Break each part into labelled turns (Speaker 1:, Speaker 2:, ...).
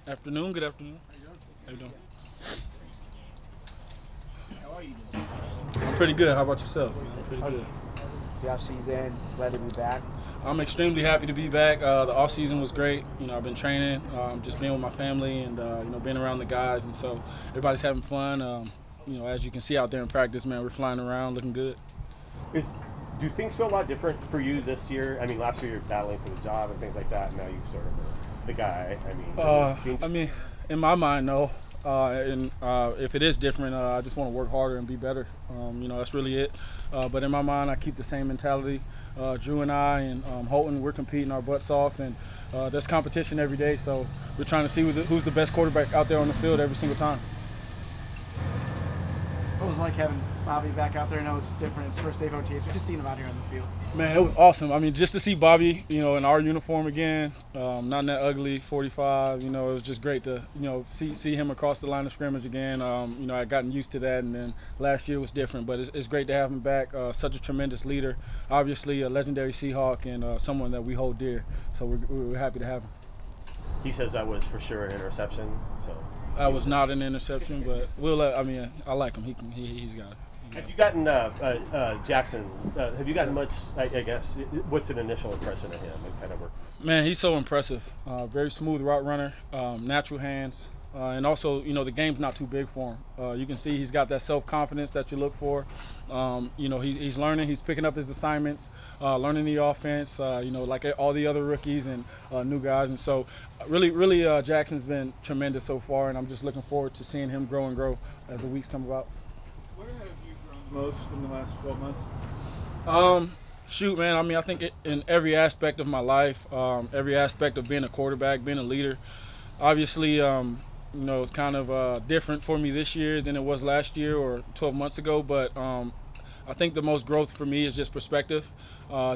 Speaker 1: Afternoon, good afternoon. How you doing?
Speaker 2: How are you doing?
Speaker 1: I'm pretty good. How about yourself? I'm pretty good.
Speaker 2: The off season, glad to be back.
Speaker 1: I'm extremely happy to be back. The off season was great. I've been training, just being with my family, and being around the guys, and so everybody's having fun. As you can see out there in practice, man, we're flying around, looking good.
Speaker 3: Is do things feel a lot different for you this year? I mean, last year you're battling for the job and things like that. And now you sort of the guy. I mean, does it seem-
Speaker 1: In my mind, no. And if it is different, I just want to work harder and be better. That's really it. But in my mind, I keep the same mentality. Drew and I and Holton, we're competing our butts off, and there's competition every day. So we're trying to see who's the best quarterback out there on the field every single time.
Speaker 4: What was it like having Bobby back out there? I know it's different. It's first day of OTAs. We've just seen him out here on the field.
Speaker 1: Man, it was awesome. Just to see Bobby, in our uniform again, not in that ugly 45. It was just great to, see him across the line of scrimmage again. I'd gotten used to that, and then last year was different. But it's great to have him back. Such a tremendous leader, obviously a legendary Seahawk, and someone that we hold dear. So we're happy to have him.
Speaker 3: He says that was for sure an interception. So
Speaker 1: That was not an interception, but I like him. He's got it.
Speaker 3: have you gotten Jackson? Have you gotten much? I guess. What's an initial impression of him and kind of work?
Speaker 1: Man, he's so impressive. Very smooth route runner, natural hands, and also, the game's not too big for him. You can see he's got that self-confidence that you look for. He's learning. He's picking up his assignments, learning the offense, like all the other rookies and new guys. And so really, Jackson's been tremendous so far, and I'm just looking forward to seeing him grow and grow as the weeks come about.
Speaker 5: Where have you grown most in the last 12 months?
Speaker 1: Shoot, man. I think in every aspect of my life, every aspect of being a quarterback, being a leader. Obviously, it's kind of different for me this year than it was last year or 12 months ago. But I think the most growth for me is just perspective,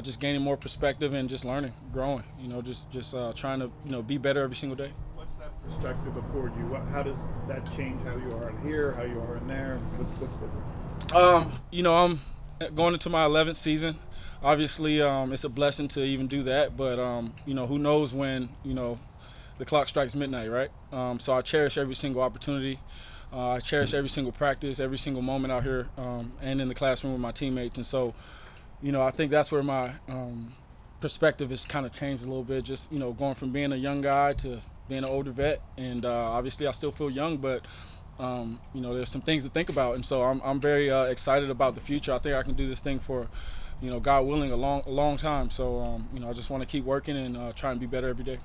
Speaker 1: just gaining more perspective and just learning, growing. Just trying to be better every single day.
Speaker 5: What's that perspective afford you? How does that change how you are in here, how you are in there? What's different?
Speaker 1: I'm going into my 11th season. Obviously, it's a blessing to even do that. But who knows when the clock strikes midnight, right? So I cherish every single opportunity. I cherish every single practice, every single moment out here, and in the classroom with my teammates. And so, I think that's where my perspective has kind of changed a little bit. Just going from being a young guy to being an older vet, and obviously I still feel young, but there's some things to think about. And so I'm very excited about the future. I think I can do this thing for, God willing, a long time. So I just want to keep working and try and be better every day.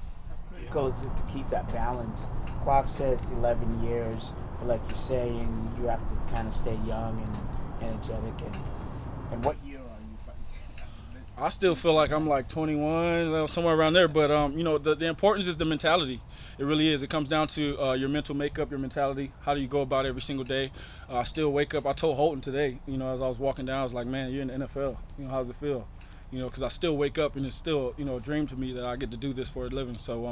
Speaker 2: Goes to keep that balance. Clock says 11 years, but like you're saying, you have to kind of stay young and energetic. And what year are you fighting?
Speaker 1: I still feel like I'm like 21, somewhere around there. But the importance is the mentality. It really is. It comes down to your mental makeup, your mentality. How do you go about every single day? I still wake up. I told Holton today, as I was walking down, I was like, man, you're in the NFL. How does it feel? Because I still wake up and it's still, a dream to me that I get to do this for a living. So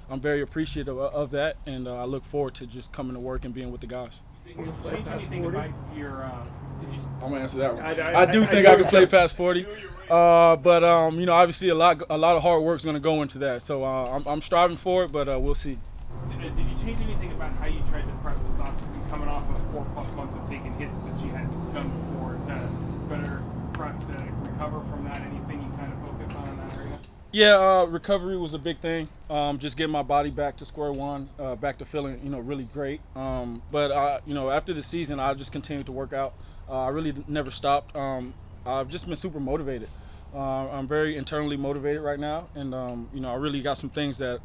Speaker 1: I'm very appreciative of that, and I look forward to just coming to work and being with the guys.
Speaker 4: Did you change anything about your?
Speaker 1: I'm gonna answer that one. I do think I can play past 40, but obviously a lot of hard work is gonna go into that. So I'm striving for it, but we'll see.
Speaker 4: Did you change anything about how you tried to prep this offseason, coming off of 4+ months of taking hits that you had done before, to better prep to recover from that? Anything you kind of focus on in that area?
Speaker 1: Yeah, recovery was a big thing. Just getting my body back to square one, back to feeling, really great. But after the season, I just continued to work out. I really never stopped. I've just been super motivated. I'm very internally motivated right now, and I really got some things that,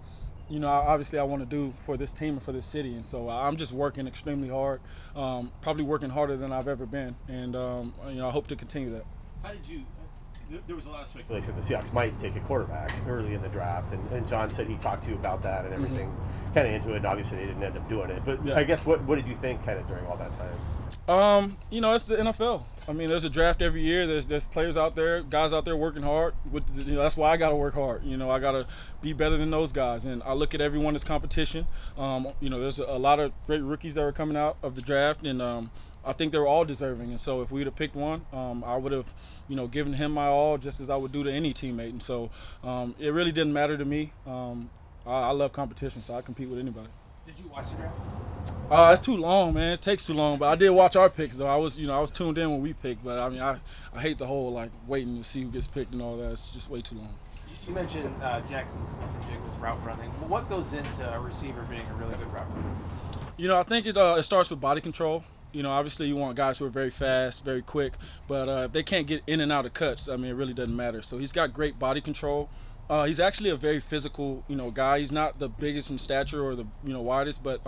Speaker 1: obviously I want to do for this team and for this city. And so I'm just working extremely hard, probably working harder than I've ever been, and I hope to continue that.
Speaker 3: How did you? There was a lot of speculation the Seahawks might take a quarterback early in the draft, and John said he talked to you about that and everything, kind of into it. And obviously, they didn't end up doing it. But
Speaker 1: Yeah.
Speaker 3: I guess what did you think kind of during all that time?
Speaker 1: It's the NFL. There's a draft every year. There's players out there, guys out there working hard. That's why I got to work hard. I got to be better than those guys. And I look at everyone as competition. There's a lot of great rookies that are coming out of the draft, and I think they were all deserving. And so if we'd have picked one, I would have, given him my all, just as I would do to any teammate. And so it really didn't matter to me. I love competition, so I compete with anybody.
Speaker 4: Did you watch the draft?
Speaker 1: It's too long, man. It takes too long. But I did watch our picks, though. I was tuned in when we picked. But I mean, I hate the whole like waiting to see who gets picked and all that. It's just way too long.
Speaker 6: You mentioned Jackson Smith and Jigba's route running. What goes into a receiver being a really good route runner?
Speaker 1: I think it starts with body control. Obviously you want guys who are very fast, very quick, but if they can't get in and out of cuts, I mean, it really doesn't matter. So he's got great body control. He's actually a very physical, guy. He's not the biggest in stature or the, widest, but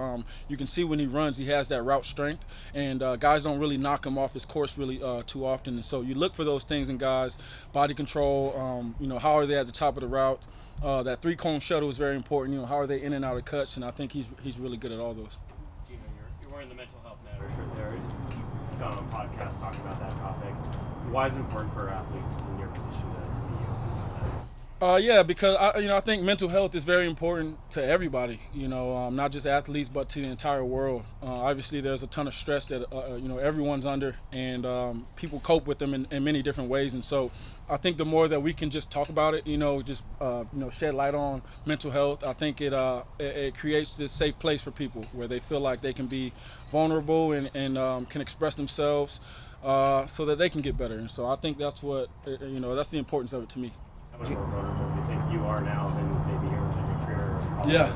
Speaker 1: you can see when he runs, he has that route strength, and guys don't really knock him off his course really too often. And so you look for those things in guys: body control. How are they at the top of the route? That three-cone shuttle is very important. How are they in and out of cuts? And I think he's really good at all those.
Speaker 3: Geno, you're wearing the mental health matter shirt there. You've gone on podcasts talking about that topic. Why is it important for athletes in your position to be you?
Speaker 1: Yeah, because I think mental health is very important to everybody. Not just athletes, but to the entire world. Obviously, there's a ton of stress that everyone's under, and people cope with them in many different ways. And so, I think the more that we can just talk about it, shed light on mental health, I think it creates this safe place for people where they feel like they can be vulnerable and can express themselves, so that they can get better. And so, I think that's what that's the importance of it to me.
Speaker 3: How much more vulnerable do you think you are now than maybe you were in your career?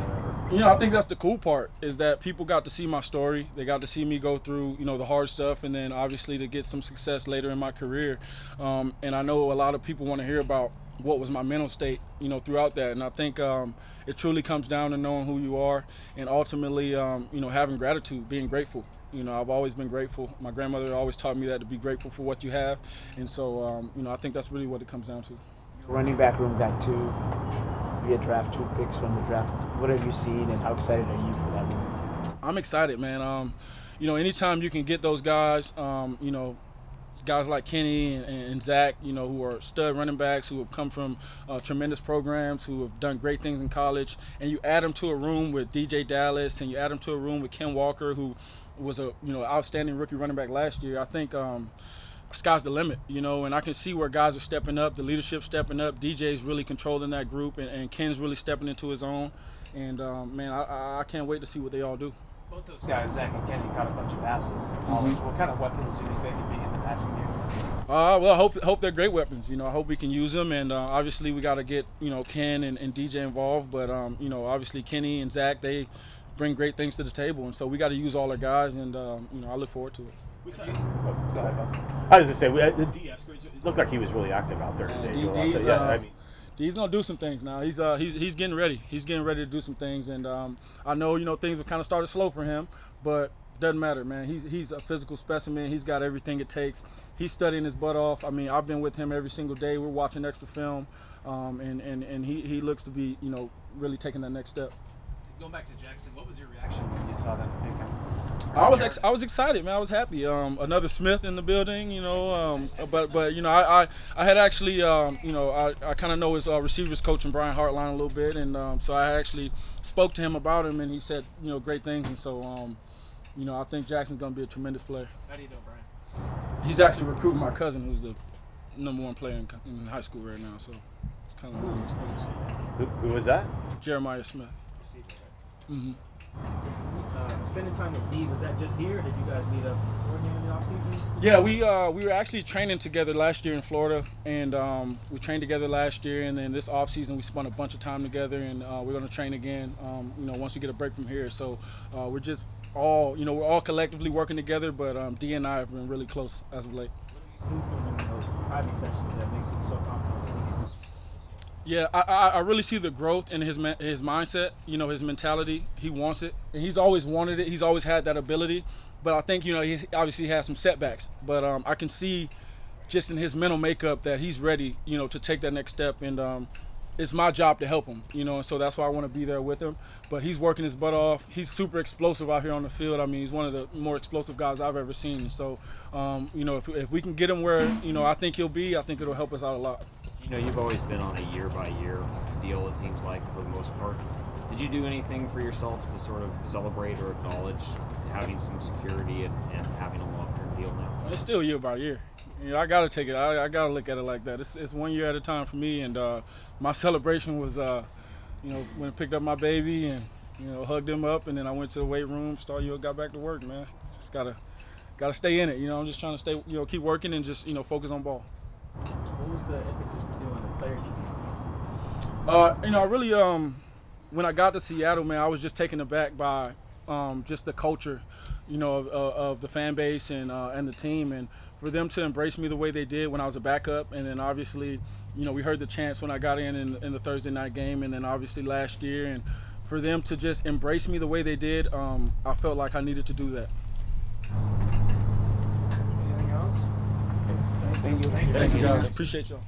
Speaker 1: Yeah. I think that's the cool part, is that people got to see my story. They got to see me go through, the hard stuff, and then obviously to get some success later in my career. And I know a lot of people want to hear about what was my mental state, throughout that. And I think it truly comes down to knowing who you are, and ultimately, having gratitude, being grateful. I've always been grateful. My grandmother always taught me that, to be grateful for what you have. And so, I think that's really what it comes down to.
Speaker 2: Running back room got via draft 2 picks from the draft. What have you seen, and how excited are you for that room?
Speaker 1: I'm excited, man. Anytime you can get those guys, guys like Kenny and Zach, who are stud running backs, who have come from tremendous programs, who have done great things in college, and you add them to a room with DJ Dallas, and you add them to a room with Ken Walker, who was a outstanding rookie running back last year. I think sky's the limit, and I can see where guys are stepping up, the leadership stepping up. DJ's really controlling that group, and Ken's really stepping into his own. And man, I can't wait to see what they all do.
Speaker 6: Both those guys, Zach and Kenny, caught a bunch of passes. What kind of weapons do you think they can be in the passing game?
Speaker 1: Well, I hope they're great weapons. I hope we can use them, and obviously we got to get Ken and DJ involved. But obviously Kenny and Zach, they bring great things to the table, and so we got to use all our guys, and I look forward to it.
Speaker 3: Go ahead, Bob. I was going to say, the D Eskridge, it looked like he was really active out there today.
Speaker 1: D's gonna do some things now. He's getting ready. He's getting ready to do some things, and I know things have kind of started slow for him, but doesn't matter, man. He's a physical specimen. He's got everything it takes. He's studying his butt off. I mean, I've been with him every single day. We're watching extra film, and he looks to be really taking that next step.
Speaker 6: Going back to Jackson, what was your reaction when you saw that pick him?
Speaker 1: I was excited, man. I was happy. Another Smith in the building, but I had actually, I kind of know his receivers coach and Brian Hartline a little bit, and so I actually spoke to him about him, and he said, great things, and so, I think Jackson's gonna be a tremendous player.
Speaker 6: How do you know Brian?
Speaker 1: He's actually recruiting my cousin, who's the #1 player in high school right now, so it's kind of one of those things.
Speaker 3: Who was that?
Speaker 1: Jeremiah Smith. Mm-hmm.
Speaker 7: Spending time with D, was that just here, or did you guys meet up beforehand in the offseason?
Speaker 1: Yeah, we were actually training together last year in Florida, and we trained together last year, and then this offseason we spent a bunch of time together, and we're going to train again, once we get a break from here. So we're just all, we're all collectively working together, but D and I have been really close as of late.
Speaker 7: What have you seen from him in those private sessions that makes you so confident that he can do this year?
Speaker 1: Yeah, I really see the growth in his mindset, his mentality. He wants it, and he's always wanted it. He's always had that ability, but I think, he obviously has some setbacks. But I can see just in his mental makeup that he's ready, to take that next step, and it's my job to help him, and so that's why I want to be there with him. But he's working his butt off. He's super explosive out here on the field. I mean, he's one of the more explosive guys I've ever seen. So, if we can get him where, I think he'll be, I think it'll help us out a lot.
Speaker 8: You've always been on a year-by-year deal, it seems like, for the most part. Did you do anything for yourself to sort of celebrate or acknowledge having some security and having a long-term deal now?
Speaker 1: It's still year by year. I got to take it. I got to look at it like that. It's 1 year at a time for me, and my celebration was, when I picked up my baby, and hugged them up, and then I went to the weight room, got back to work, man. Just gotta stay in it. I'm just trying to stay, keep working and just, focus on ball.
Speaker 7: What was the impetus for doing the player training?
Speaker 1: I really, when I got to Seattle, man, I was just taken aback by just the culture, of the fan base and the team, and for them to embrace me the way they did when I was a backup, and then obviously, we heard the chants when I got in the Thursday night game, and then obviously last year, and for them to just embrace me the way they did, I felt like I needed to do that.
Speaker 6: Anything else?
Speaker 2: Thank you.
Speaker 1: Thank you, guys. Appreciate y'all.